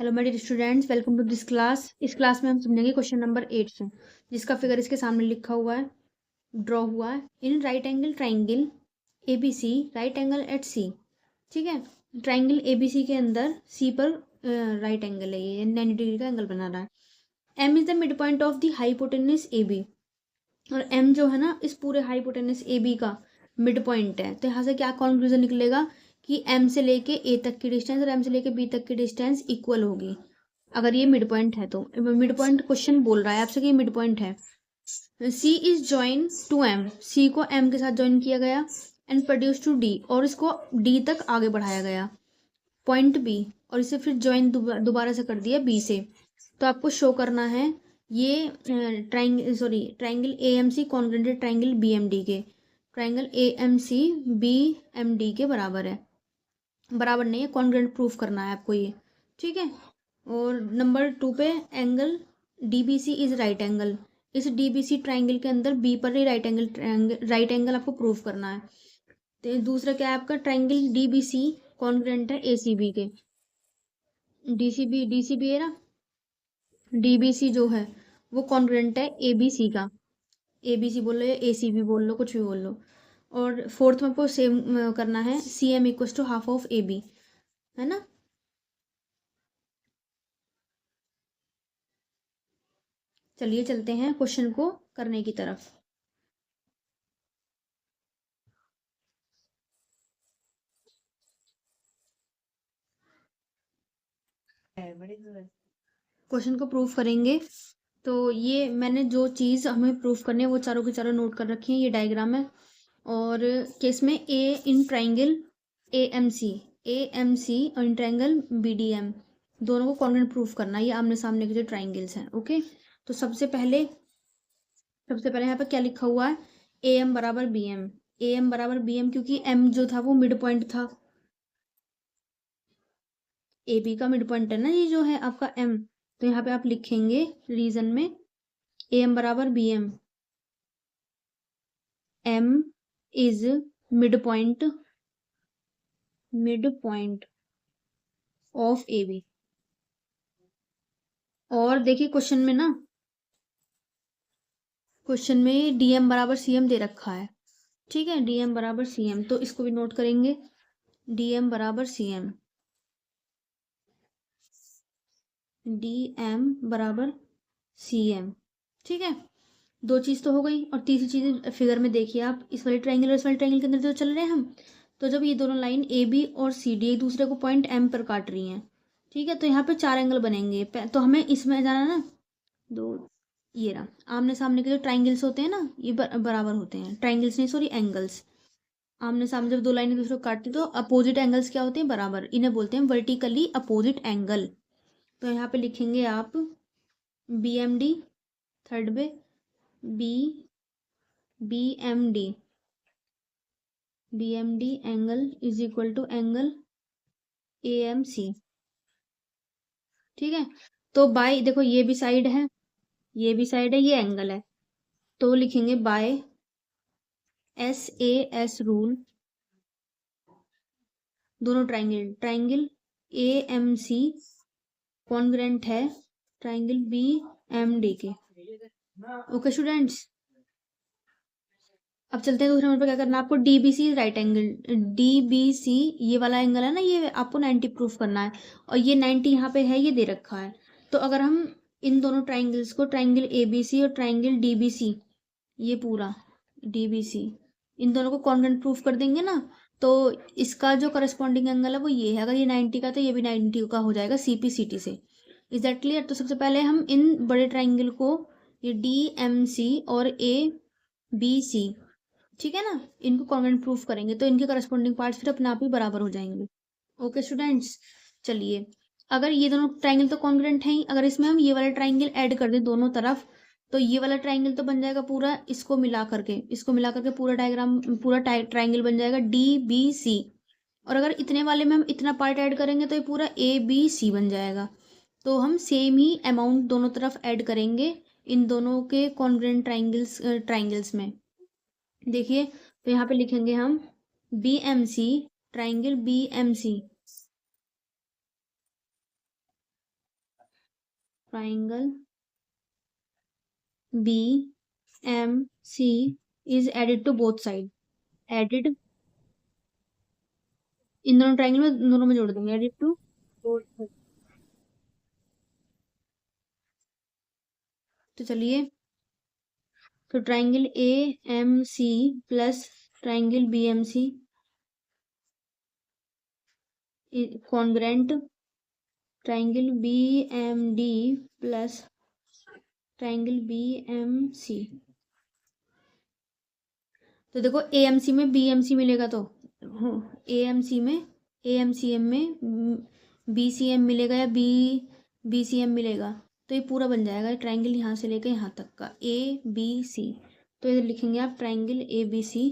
Hello my dear students, welcome to this class. इस class में हम समझेंगे क्वेश्चन नंबर 8 से, जिसका फिगर इसके सामने लिखा हुआ है, ड्रॉ हुआ है। In right angle triangle A B C, right angle at C. ठीक है, ट्राइंगल ए बी सी के अंदर सी पर राइट एंगल है, ये 90 डिग्री का एंगल बना रहा है। M is the mid point of the hypotenuse A B, और एम जो है ना इस पूरे हाइपोटेनस ए बी का मिड पॉइंट है। तो यहाँ से क्या कंक्लूजन निकलेगा कि एम से लेके ए तक की डिस्टेंस और एम से लेके बी तक की डिस्टेंस इक्वल होगी, अगर ये मिड पॉइंट है। तो मिड पॉइंट क्वेश्चन बोल रहा है आपसे कि मिड पॉइंट है। सी इज ज्वाइन टू एम, सी को एम के साथ ज्वाइन किया गया, एंड प्रोड्यूस टू डी, और इसको डी तक आगे बढ़ाया गया पॉइंट बी, और इसे फिर ज्वाइन दोबारा से कर दिया बी से। तो आपको शो करना है ये triangle A M C congruent triangle B M D के, triangle A M C B M D के बराबर है। बराबर नहीं है, कॉन्ग्रुएंट प्रूफ करना है आपको ये। ठीक है, और नंबर 2 पे angle D B C is right angle, इस डी बी सी ट्राइंगल के अंदर बी पर ही राइट एंगल आपको प्रूफ करना है। तो दूसरा क्या है आपका, triangle D B C congruent है ए सी बी के। डी सी बी है ना, डी बी सी जो है वो कॉन्ग्रुएंट है ए बी सी का। ए बी सी बोल लो या ए सी बी बोल लो, कुछ भी बोल लो। और फोर्थ में आपको सेम करना है, C M equal to half of A B, है ना। चलिए चलते हैं क्वेश्चन को करने की तरफ। क्वेश्चन को प्रूफ करेंगे। तो ये मैंने जो चीज़ हमें प्रूफ करनी है वो चारों की चारों नोट कर रखी है, ये डायग्राम है। और केस में ए in triangle A M C और in triangle B D M, दोनों को कॉन्ग्रुएंट प्रूफ करना है। ये आमने सामने के जो ट्राइंगल्स हैं। ओके, तो सबसे पहले यहाँ पे क्या लिखा हुआ है, ए एम बराबर बी एम। ए एम बराबर बी एम क्योंकि एम जो था वो मिड पॉइंट था, ए बी का मिड पॉइंट है ना ये जो है आपका एम। तो यहाँ पे आप लिखेंगे रीजन में ए एम बराबर B M, M is mid point of A B. और देखिए क्वेश्चन में डीएम बराबर सीएम दे रखा है। ठीक है, डीएम बराबर सीएम, तो इसको भी नोट करेंगे, डीएम बराबर सीएम, डीएम बराबर सीएम। ठीक है, दो चीज तो हो गई। और तीसरी चीज फिगर में देखिए आप, इस वाले ट्रायंगल और इस वाले ट्रायंगल के अंदर जो चल रहे हैं हम, तो जब ये दोनों लाइन ए बी और सी डी एक दूसरे को पॉइंट एम पर काट रही हैं, ठीक है, तो यहाँ पे 4 एंगल बनेंगे। तो हमें इसमें जाना ना, दो, ये रहा आमने सामने के जो ट्राइंगल्स होते हैं ना, ये बराबर होते हैं, ट्राइंगल्स नहीं सॉरी एंगल्स। आमने सामने जब दो लाइनें दूसरे को काटती तो अपोजिट एंगल्स क्या होते हैं, बराबर। इन्हें बोलते हैं वर्टिकली अपोजिट एंगल। तो यहाँ पे लिखेंगे आप बी एम डी, थर्ड पे B B M D angle is equal to angle A M C. ठीक है, तो बाय देखो ये भी साइड है, ये भी साइड है, ये एंगल है, तो लिखेंगे by S A S rule, दोनों triangle A M C congruent है ट्राइंगल बी एम डी के। ओके स्टूडेंट्स, अब चलते हैं दूसरे नंबर पर। क्या करना है आपको, डीबीसी राइट एंगल, डीबीसी ये वाला एंगल है ना, ये आपको 90 प्रूफ करना है, और ये 90 यहाँ पे है, ये दे रखा है। तो अगर हम इन दोनों ट्राइंगल्स को, ट्राइंगल एबीसी और ट्राइंगल डीबीसी, ये पूरा डीबीसी, इन दोनों को कॉन्ग्रुएंट प्रूफ कर देंगे ना, तो इसका जो करस्पॉन्डिंग एंगल है वो ये है। अगर ये 90 का तो ये भी 90 का हो जाएगा सीपी सीटी से। Is that clear. तो सबसे पहले हम इन बड़े ट्राइंगल को, ये डी एम सी और ए बी सी, ठीक है ना, इनको कॉन्ग्रुएंट प्रूफ करेंगे, तो इनके करस्पॉन्डिंग पार्ट्स फिर अपने आप ही बराबर हो जाएंगे। ओके स्टूडेंट्स, चलिए, अगर ये दोनों ट्राइंगल तो कॉन्ग्रुएंट है ही, अगर इसमें हम ये वाला ट्राइंगल ऐड कर दें दोनों तरफ, तो ये वाला ट्राइंगल तो बन जाएगा पूरा, इसको मिला करके पूरा डायग्राम, पूरा ट्राइंगल बन जाएगा डी बी सी। और अगर इतने वाले में हम इतना पार्ट ऐड करेंगे तो ये पूरा ए बी सी बन जाएगा। तो हम सेम ही अमाउंट दोनों तरफ ऐड करेंगे इन दोनों के कॉन्ग्रुएंट ट्राइंगल्स में। देखिए, तो यहाँ पे लिखेंगे हम B M C, triangle B M C, triangle BMC is added to both side. Added, इन दोनों ट्राइंगल में दोनों में जोड़ देंगे, एडिड टू बोथ साइड। तो चलिए, तो triangle AMC plus triangle BMC congruent triangle BMD plus triangle BMC। तो देखो AMC में BMC मिलेगा, तो AMC में AMCM में BCM मिलेगा या BCM मिलेगा, तो ये पूरा बन जाएगा ट्राइंगल यहाँ से लेकर यहाँ तक का ABC। तो इधर लिखेंगे आप triangle ABC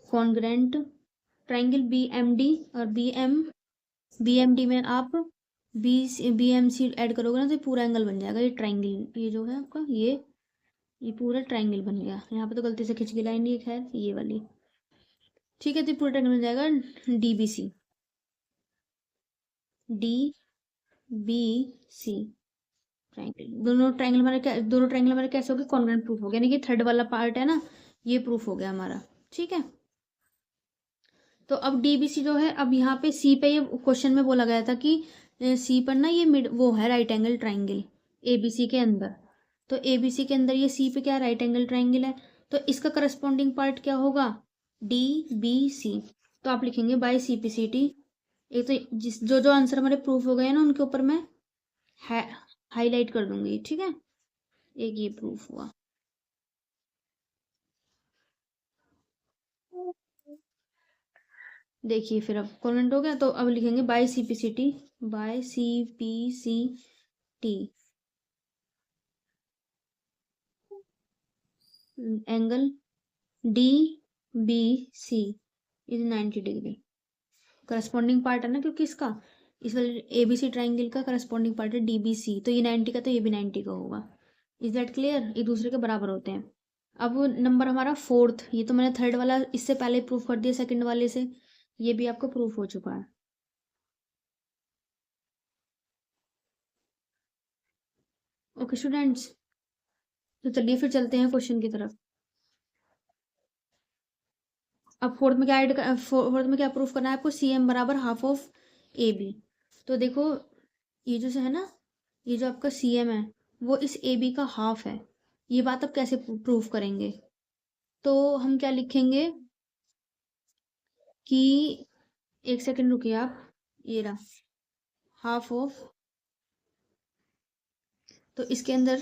congruent triangle BMD और BMD में आप BMC ऐड करोगे ना, तो पूरा एंगल बन जाएगा ये ट्राइंगल। ये जो है आपका ये पूरा ट्राइंगल बन गया। यहाँ पे तो गलती से खिंच गई लाइन, ये खैर ये वाली, ठीक है। तो पूरा ट्राइंगल बन जाएगा DBC ट्राइंगल। दोनों ट्राइंगल हमारे कैसे हो गए, कॉन्ग्रेंट प्रूफ हो गया, यानी कि थर्ड वाला पार्ट है ना, ये प्रूफ हो गया हमारा, ठीक है। तो अब DBC जो है, अब यहाँ पे C पे, ये क्वेश्चन में बोला गया था कि C पर ना ये वो है राइट एंगल ट्राइंगल ABC के अंदर। तो ABC के अंदर ये C पे क्या राइट एंगल ट्राइंगल है, तो इसका करस्पॉन्डिंग पार्ट क्या होगा, DBC। तो आप लिखेंगे बाय CPCT। एक तो जो जो आंसर हमारे प्रूफ हो गए ना, उनके ऊपर मैं हाईलाइट कर दूंगी, ठीक है। एक ये प्रूफ हुआ। देखिए फिर अब कॉन्वेंट हो गया, तो अब लिखेंगे by CPCT angle DBC is 90 degree. Corresponding part है ना, क्योंकि इसका इस वाले ABC ट्राइंगल का करस्पॉन्डिंग पार्ट है DBC, तो ये 90 का, तो ये भी 90 का होगा। इज दैट क्लियर, एक दूसरे के बराबर होते हैं। अब नंबर हमारा फोर्थ, ये तो मैंने थर्ड वाला इससे पहले प्रूफ कर दिया सेकंड वाले से, ये भी आपका प्रूफ हो चुका है। ओके स्टूडेंट्स, तो चलिए फिर चलते हैं क्वेश्चन की तरफ। अब फोर्थ में क्या प्रूफ करना है आपको, CM बराबर हाफ ऑफ AB। तो देखो ये जो है ना, ये जो आपका CM है वो इस AB का हाफ है। ये बात अब कैसे प्रूफ करेंगे, तो हम क्या लिखेंगे कि, एक सेकंड रुकिए आप, ये रहा हाफ ऑफ, तो इसके अंदर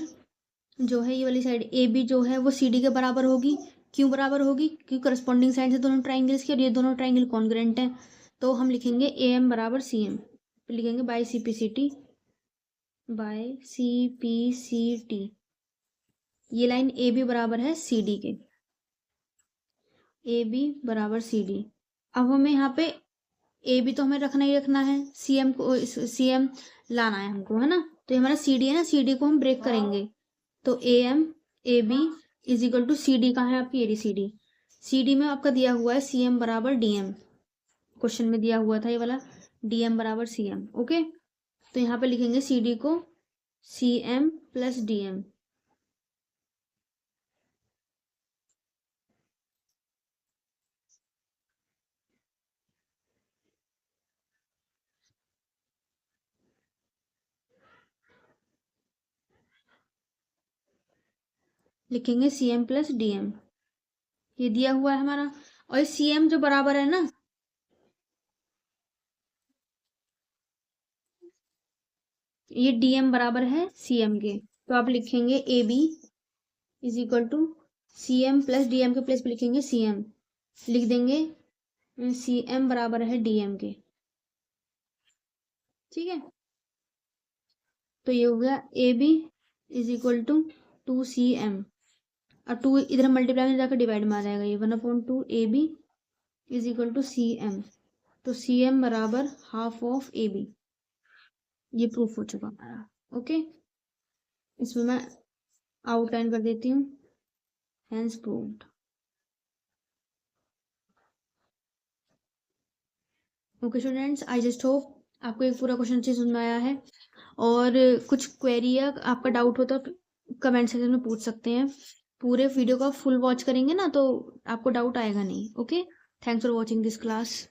जो है ये वाली साइड AB जो है वो CD के बराबर होगी। क्यों बराबर होगी, क्योंकि करस्पॉन्डिंग साइड है दोनों ट्राइंगल्स की, और ये दोनों ट्राइंगल कॉन्ग्रेंट हैं। तो हम लिखेंगे AM बराबर CM, फिर लिखेंगे बाय CPCT। ये लाइन AB बराबर है CD के, AB बराबर CD। अब हमें यहाँ पे AB तो हमें रखना ही रखना है, CM को CM लाना है हमको, है ना। तो ये हमारा CD है ना, CD को हम ब्रेक करेंगे, तो AM AB is equal to CD कहाँ है आपकी, ये CD। CD में आपका दिया हुआ है CM बराबर DM, क्वेश्चन में दिया हुआ था ये वाला, DM बराबर CM। ओके, तो यहाँ पे लिखेंगे CD को CM प्लस DM। लिखेंगे CM प्लस DM, ये दिया हुआ है हमारा। और CM जो बराबर है ना, ये DM बराबर है CM के, तो आप लिखेंगे AB is equal to CM plus DM के प्लेस पे लिखेंगे CM, लिख देंगे CM बराबर है DM के, ठीक है। तो ये हो गया AB is equal to 2CM, और 2 इधर मल्टीप्लाई में जाकर डिवाइड में आ जाएगा, ये 1/2 AB is equal to CM। तो CM बराबर हाफ ऑफ AB, ये प्रूफ हो चुका हमारा। ओके, इसमें मैं आउटलाइन कर देती हूँ, hence proved. Okay students, I just hope आपको एक पूरा क्वेश्चन अच्छे समझ में आया है। और कुछ क्वेरी या आपका डाउट हो तो कमेंट सेक्शन में पूछ सकते हैं। पूरे वीडियो का फुल वॉच करेंगे ना तो आपको डाउट आएगा नहीं। Okay, thanks for watching this class.